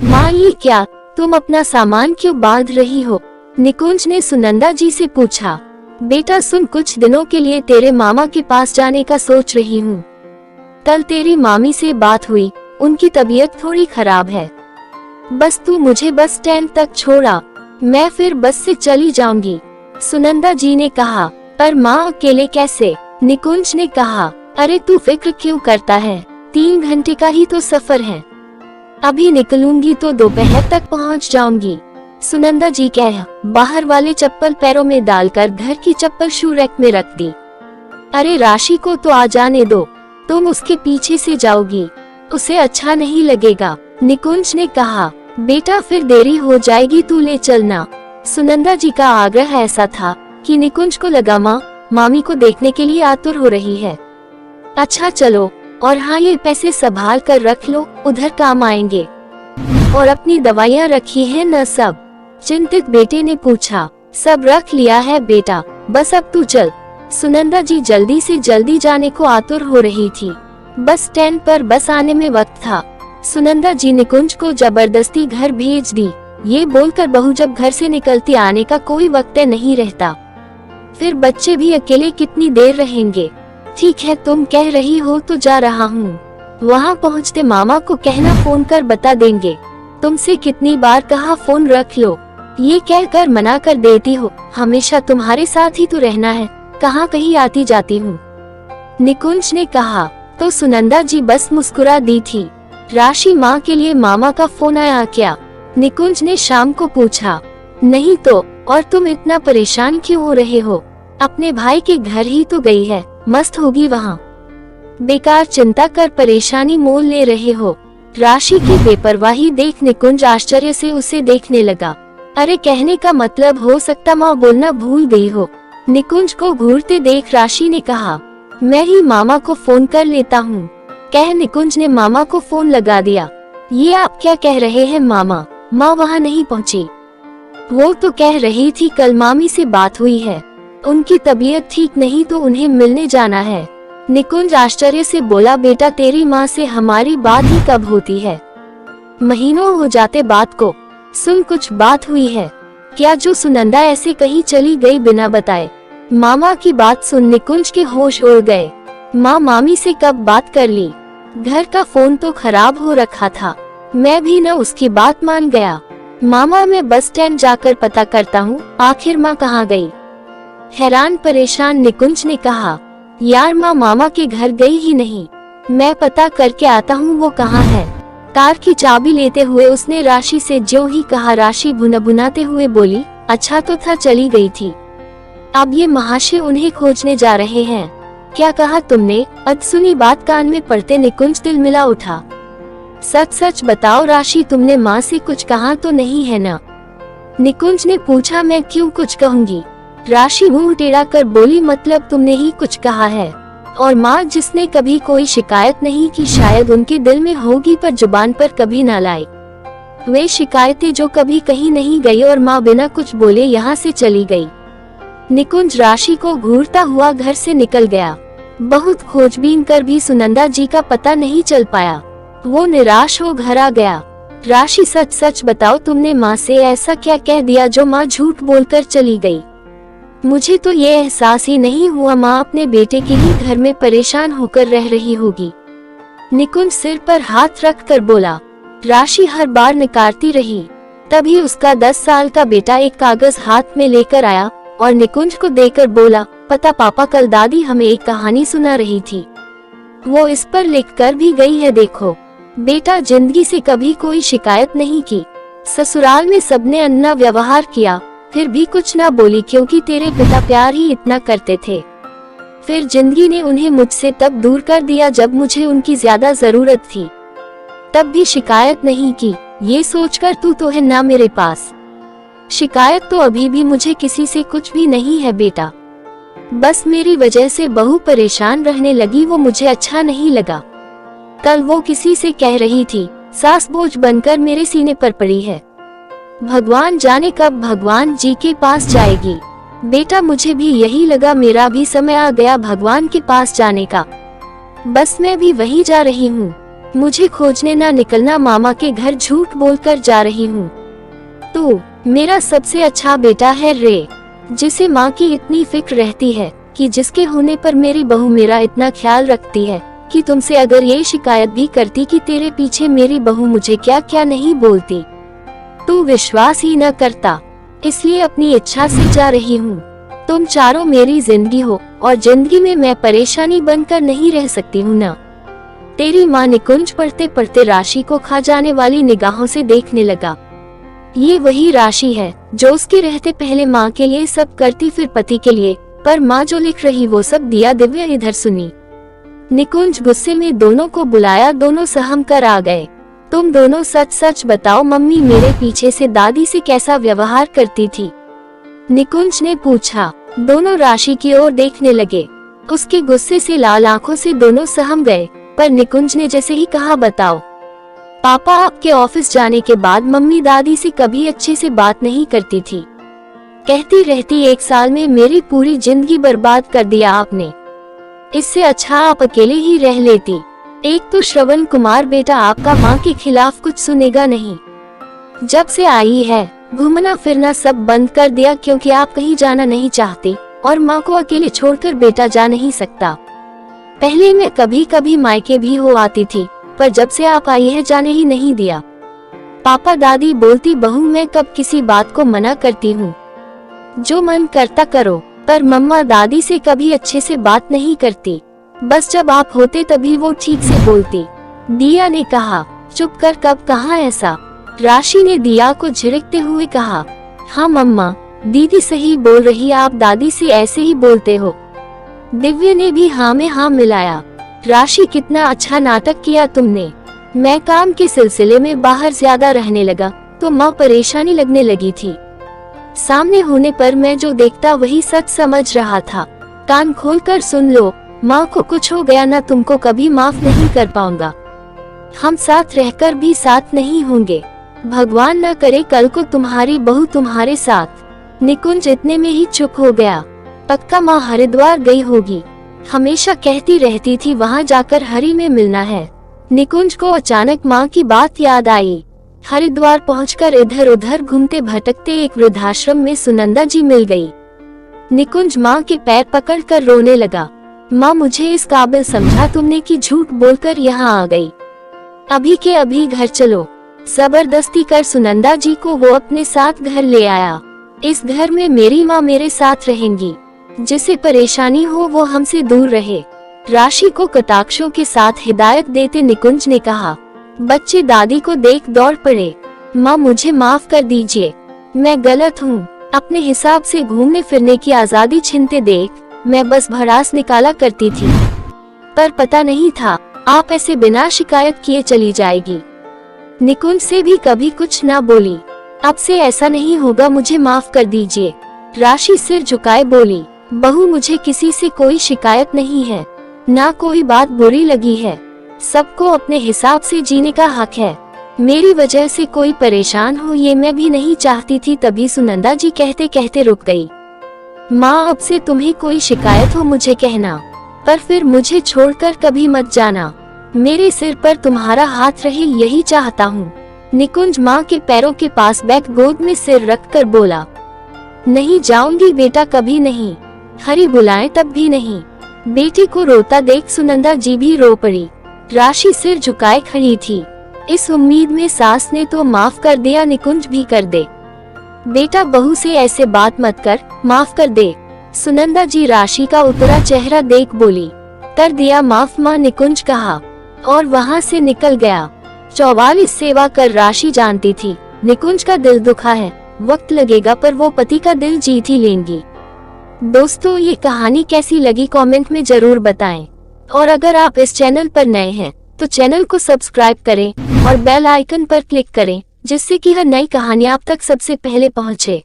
माँ ये क्या, तुम अपना सामान क्यों बांध रही हो? निकुंज ने सुनंदा जी से पूछा। बेटा सुन, कुछ दिनों के लिए तेरे मामा के पास जाने का सोच रही हूँ। कल तेरी मामी से बात हुई, उनकी तबीयत थोड़ी खराब है। बस तू मुझे बस स्टैंड तक छोड़ा, मैं फिर बस से चली जाऊंगी। सुनंदा जी ने कहा। पर माँ अकेले कैसे? निकुंज ने कहा। अरे तू फिक्र क्यों करता है, 3 घंटे का ही तो सफर है। अभी निकलूंगी तो दोपहर तक पहुंच जाऊंगी। सुनंदा जी कह बाहर वाले चप्पल पैरों में डालकर घर की चप्पल शू रैक में रख दी। अरे राशि को तो आ जाने दो, तुम उसके पीछे से जाओगी, उसे अच्छा नहीं लगेगा। निकुंज ने कहा। बेटा फिर देरी हो जाएगी, तू ले चलना। सुनंदा जी का आग्रह ऐसा था कि निकुंज को लगा माँ मामी को देखने के लिए आतुर हो रही है। अच्छा चलो, और हाँ ये पैसे संभाल कर रख लो, उधर काम आएंगे। और अपनी दवाइयाँ रखी है न सब? चिंतित बेटे ने पूछा। सब रख लिया है बेटा, बस अब तू चल। सुनंदा जी जल्दी से जल्दी जाने को आतुर हो रही थी। बस स्टैंड पर बस आने में वक्त था। सुनंदा जी निकुंज को जबरदस्ती घर भेज दी, ये बोलकर बहू जब घर से निकलती आने का कोई वक्त नहीं रहता, फिर बच्चे भी अकेले कितनी देर रहेंगे। ठीक है तुम कह रही हो तो जा रहा हूँ। वहाँ पहुँचते मामा को कहना फोन कर बता देंगे। तुमसे कितनी बार कहा फोन रख लो, ये कहकर मना कर देती हो। हमेशा तुम्हारे साथ ही तो रहना है, कहाँ कहीं आती जाती हूँ। निकुंज ने कहा। तो सुनंदा जी बस मुस्कुरा दी थी। राशि माँ के लिए मामा का फोन आया क्या? निकुंज ने शाम को पूछा। नहीं तो, और तुम इतना परेशान क्यों हो रहे हो? अपने भाई के घर ही तो गई है, मस्त होगी वहाँ। बेकार चिंता कर परेशानी मोल ले रहे हो। राशि की बेपरवाही देख निकुंज आश्चर्य से उसे देखने लगा। अरे कहने का मतलब हो सकता माँ बोलना भूल गई हो। निकुंज को घूरते देख राशि ने कहा। मैं ही मामा को फोन कर लेता हूँ। कह निकुंज ने मामा को फोन लगा दिया। ये आप क्या कह रहे हैं मामा? माँ वहाँ नहीं पहुँची। वो तो कह रही थी कल मामी से बात हुई है, उनकी तबीयत ठीक नहीं तो उन्हें मिलने जाना है। निकुंज आश्चर्य से बोला। बेटा तेरी माँ से हमारी बात ही कब होती है? महीनों हो जाते बात को। सुन कुछ बात हुई है क्या जो सुनंदा ऐसे कहीं चली गई बिना बताए? मामा की बात सुन निकुंज के होश उड़ गए। माँ मामी से कब बात कर ली? घर का फोन तो खराब हो रखा था, मैं भी न उसकी बात मान गया। मामा मैं बस स्टैंड जाकर पता करता हूँ, आखिर माँ कहाँ गई? हैरान परेशान निकुंज ने कहा। यार माँ मामा के घर गई ही नहीं, मैं पता करके आता हूँ वो कहाँ है। कार की चाबी लेते हुए उसने राशि से जो ही कहा, राशि भुनभुनाते हुए बोली। अच्छा तो था, चली गई थी, अब ये महाशय उन्हें खोजने जा रहे हैं। क्या कहा तुमने? अधसुनी बात कान में पड़ते निकुंज तिलमिला उठा। सच सच बताओ राशि, तुमने माँ से कुछ कहा तो नहीं है ना? निकुंज ने पूछा। मैं क्यों कुछ कहूँगी? राशि मुंह टेढ़ा कर बोली। मतलब तुमने ही कुछ कहा है। और माँ जिसने कभी कोई शिकायत नहीं की, शायद उनके दिल में होगी पर जुबान पर कभी ना लाई। वे शिकायतें जो कभी कहीं नहीं गई और माँ बिना कुछ बोले यहाँ से चली गई। निकुंज राशि को घूरता हुआ घर से निकल गया। बहुत खोजबीन कर भी सुनंदा जी का पता नहीं चल पाया। वो निराश हो घर आ गया। राशि सच सच बताओ, तुमने माँ से ऐसा क्या कह दिया जो माँ झूठ बोलकर चली गई? मुझे तो ये एहसास ही नहीं हुआ माँ अपने बेटे के ही घर में परेशान होकर रह रही होगी। निकुंज सिर पर हाथ रख कर बोला। राशि हर बार नकारती रही। तभी उसका 10 साल का बेटा एक कागज हाथ में लेकर आया और निकुंज को देकर बोला। पता पापा, कल दादी हमें एक कहानी सुना रही थी, वो इस पर लिख कर भी गई है, देखो। बेटा जिंदगी से कभी कोई शिकायत नहीं की, ससुराल में सबने अन्ना व्यवहार किया, फिर भी कुछ ना बोली क्योंकि तेरे पिता प्यार ही इतना करते थे। फिर जिंदगी ने उन्हें मुझसे तब दूर कर दिया जब मुझे उनकी ज्यादा जरूरत थी, तब भी शिकायत नहीं की। ये सोचकर तू तो है ना मेरे पास। शिकायत तो अभी भी मुझे किसी से कुछ भी नहीं है बेटा, बस मेरी वजह से बहू परेशान रहने लगी, वो मुझे अच्छा नहीं लगा। कल वो किसी से कह रही थी, सास बोझ बनकर मेरे सीने पर पड़ी है, भगवान जाने कब भगवान जी के पास जाएगी। बेटा मुझे भी यही लगा, मेरा भी समय आ गया भगवान के पास जाने का, बस मैं भी वही जा रही हूँ। मुझे खोजने ना निकलना, मामा के घर झूठ बोलकर जा रही हूँ। तू मेरा सबसे अच्छा बेटा है रे, जिसे माँ की इतनी फिक्र रहती है, कि जिसके होने पर मेरी बहू मेरा इतना ख्याल रखती है, कि तुमसे अगर ये शिकायत भी करती कि तेरे पीछे मेरी बहू मुझे क्या क्या नहीं बोलती, तू विश्वास ही न करता। इसलिए अपनी इच्छा से जा रही हूँ। तुम चारों मेरी जिंदगी हो, और जिंदगी में मैं परेशानी बनकर नहीं रह सकती हूँ ना। तेरी माँ निकुंज पढ़ते पढ़ते राशि को खा जाने वाली निगाहों से देखने लगा। ये वही राशि है जो उसके रहते पहले माँ के लिए सब करती, फिर पति के लिए, पर माँ जो लिख रही वो सब दिया। दिव्या इधर सुनी। निकुंज गुस्से में दोनों को बुलाया। दोनों सहम कर आ गए। तुम दोनों सच सच बताओ, मम्मी मेरे पीछे से दादी से कैसा व्यवहार करती थी? निकुंज ने पूछा। दोनों राशि की ओर देखने लगे। उसके गुस्से से लाल आंखों से दोनों सहम गए, पर निकुंज ने जैसे ही कहा, बताओ पापा, आपके ऑफिस जाने के बाद मम्मी दादी से कभी अच्छे से बात नहीं करती थी। कहती रहती 1 साल में मेरी पूरी जिंदगी बर्बाद कर दिया आपने। इससे अच्छा आप अकेले ही रह लेती। एक तो श्रवण कुमार बेटा आपका माँ के खिलाफ कुछ सुनेगा नहीं। जब से आई है घूमना फिरना सब बंद कर दिया, क्योंकि आप कहीं जाना नहीं चाहती, और माँ को अकेले छोड़कर बेटा जा नहीं सकता। पहले मैं कभी कभी मायके भी हो आती थी, पर जब से आप आई है जाने ही नहीं दिया। पापा दादी बोलती, बहू मैं कब किसी बात को मना करती हूँ? जो मन करता करो, पर मम्मा दादी से कभी अच्छे से बात नहीं करती। बस जब आप होते तभी वो ठीक से बोलती। दिया ने कहा। चुप कर, कब कहा ऐसा? राशि ने दिया को झिड़कते हुए कहा। हाँ मम्मा, दीदी सही बोल रही, आप दादी से ऐसे ही बोलते हो। दिव्या ने भी हाँ में हाँ मिलाया। राशि, कितना अच्छा नाटक किया तुमने। मैं काम के सिलसिले में बाहर ज्यादा रहने लगा तो माँ परेशानी लगने लगी थी। सामने होने पर मैं जो देखता वही सच समझ रहा था। कान खोलकर सुन लो, माँ को कुछ हो गया ना, तुमको कभी माफ नहीं कर पाऊंगा। हम साथ रहकर भी साथ नहीं होंगे। भगवान न करे कल को तुम्हारी बहू तुम्हारे साथ। निकुंज इतने में ही चुप हो गया। पक्का माँ हरिद्वार गई होगी, हमेशा कहती रहती थी वहाँ जाकर हरि में मिलना है। निकुंज को अचानक माँ की बात याद आई। हरिद्वार पहुंचकर इधर उधर घूमते भटकते एक वृद्धाश्रम में सुनंदा जी मिल गई। निकुंज माँ के पैर पकड़कर रोने लगा। माँ, मुझे इस काबिल समझा तुमने कि झूठ बोलकर यहाँ आ गई। अभी के अभी घर चलो। जबरदस्ती कर सुनंदा जी को वो अपने साथ घर ले आया। इस घर में मेरी माँ मेरे साथ रहेंगी। जिसे परेशानी हो वो हमसे दूर रहे। राशि को कटाक्षों के साथ हिदायत देते निकुंज ने कहा। बच्चे दादी को देख दौड़ पड़े। माँ, मुझे माफ कर दीजिए, मैं गलत हूँ। अपने हिसाब से घूमने फिरने की आजादी छीनते देख मैं बस भड़ास निकाला करती थी, पर पता नहीं था आप ऐसे बिना शिकायत किए चली जाएगी। निकुंज से भी कभी कुछ ना बोली। अब से ऐसा नहीं होगा, मुझे माफ कर दीजिए। राशि सिर झुकाए बोली। बहू, मुझे किसी से कोई शिकायत नहीं है, ना कोई बात बुरी लगी है। सबको अपने हिसाब से जीने का हक है। मेरी वजह से कोई परेशान हो ये मैं भी नहीं चाहती थी। तभी सुनंदा जी कहते कहते रुक गई। माँ, अब से तुम्हें कोई शिकायत हो मुझे कहना, पर फिर मुझे छोड़कर कभी मत जाना। मेरे सिर पर तुम्हारा हाथ रहे यही चाहता हूँ। निकुंज माँ के पैरों के पास बैठ गोद में सिर रखकर बोला। नहीं जाऊंगी बेटा, कभी नहीं। हरि बुलाए तब भी नहीं। बेटी को रोता देख सुनंदा जी भी रो पड़ी। राशि सिर झुकाए खड़ी थी, इस उम्मीद में सास ने तो माफ कर दिया, निकुंज भी कर दे। बेटा, बहू से ऐसे बात मत कर, माफ कर दे। सुनंदा जी राशि का उतरा चेहरा देख बोली। कर दिया माफ माँ, निकुंज कहा और वहाँ से निकल गया। 44 सेवा कर राशि जानती थी निकुंज का दिल दुखा है, वक्त लगेगा पर वो पति का दिल जीत ही लेंगी। दोस्तों, ये कहानी कैसी लगी कमेंट में जरूर बताएं, और अगर आप इस चैनल पर नए हैं तो चैनल को सब्सक्राइब करें और बेल आइकन पर क्लिक करें, जिससे कि हर नई कहानी आप तक सबसे पहले पहुंचे।